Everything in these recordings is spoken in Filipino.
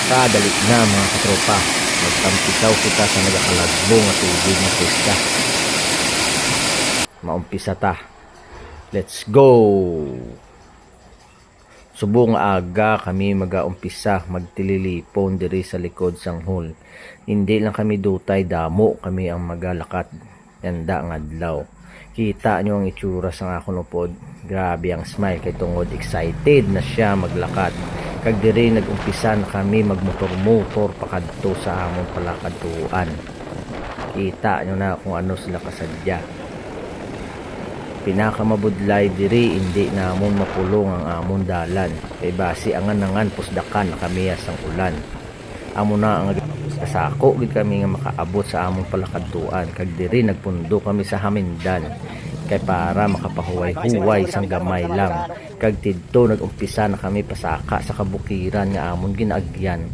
Kadali na mga katropa. Magtampisaw kita sa nagakalagbong at tubig na pista. Maumpisa ta. Let's go! Subong aga kami mag-aumpisa magtililipon diri sa likod sang hall. Hindi lang kami dutay, damo kami ang magalakat. Yanda nga adlaw. Kita nyo ang itsura sa akong upod. Grabe ang smile kay tungod excited na siya maglakat. Kag diri nag-umpisa na kami magmotor-motor pakadto sa amon palakadtuan. Kita nyo na kung ano sila kasadya. Pinakamabudlay diri hindi namon mapulong ang amon dalan. Kay basi angan-angan pusdakan na kami ang ulan. Amo na ang kasako gid kami nga makaabot sa among palakadtuan. Kag diri nagpundo kami sa Hamindan kay para makapahuway-huway sang gamay lang. Kag tidto nag-umpisa na kami pasaka sa kabukiran nga amon ginaagyan.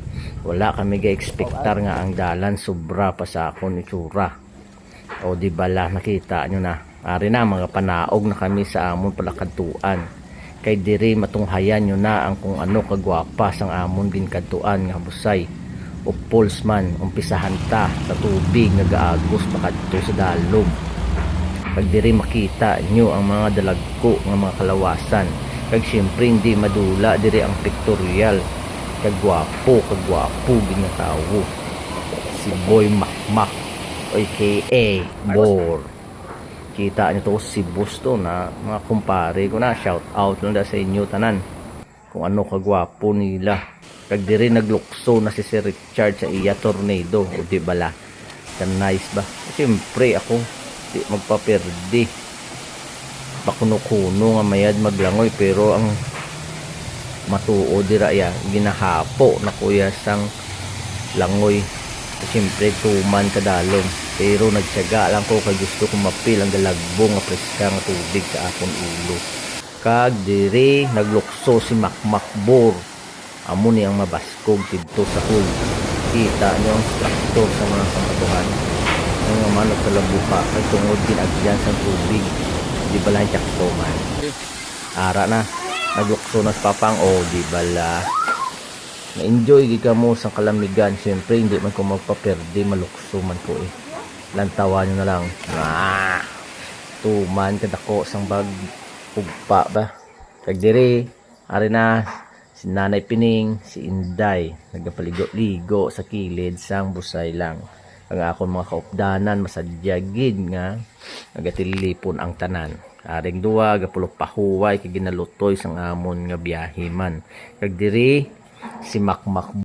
Wala kami ga-ekspektar nga ang dalan sobra pa sa akon itsura. O di bala nakita nyo na. Ari na mga panaog na kami sa amon palakadtuan. Kay diri matunghayan nyo na ang kung ano kagwapa sang amon ginkadtuan nga busay. Upols man umpisahan ta sa tubig nga gaagos pakadto sa dalom. Pag diri makita nyo ang mga dalagko nga mga kalawasan. Kag syempre hindi madula diri ang pictorial. Kagwapo gin nga tawo. Si Boy Makmak aka Bor. Kita nyo to si Busto na mga kumpare ko na. Shout out lang sa inyo tanan. Kung ano kagwapo nila. Kag diri naglukso na si Sir Richard sa iya tornado. O di bala. Kan nice ba? Siyempre ako di magpaperdi. Pakuno-kuno nga mayad maglangoy. Pero ang matuo dira ya. Ginahapo na kuya sang langoy. Siyempre tuman kadalong. Pero nagtiyaga lang ko kay gusto kong mapil ang dalagbong nga preska nga tubig sa akong ulo. Kag diri naglukso si Makmakbor. Amo ni ang mabaskog didto sa hul. Kita nyo ang struktur sa mga kamatuhan. Ang mga manok sa labuka kay tungod ginagyan sa tubig. Di bala ang tiyakto man. Ara na. Naglukso na sa papang. O di bala. Na-enjoy di ka mo sa kalamigan. Siyempre hindi man ko magpaperde. Malukso man ko eh. Lantawan nyo na lang. Tuman kadako sang bag ugpa ba. Kag diri ari na si Nanay Pining, si Inday nagapaligo-ligo sa kilid sang busay lang. Ang akong mga kaupdanan masadyagid nga nagatilipon ang tanan. Aring duwa gapulok pahuway kay ginalutoy sang amon nga biyahe man. Kag diri si Makmak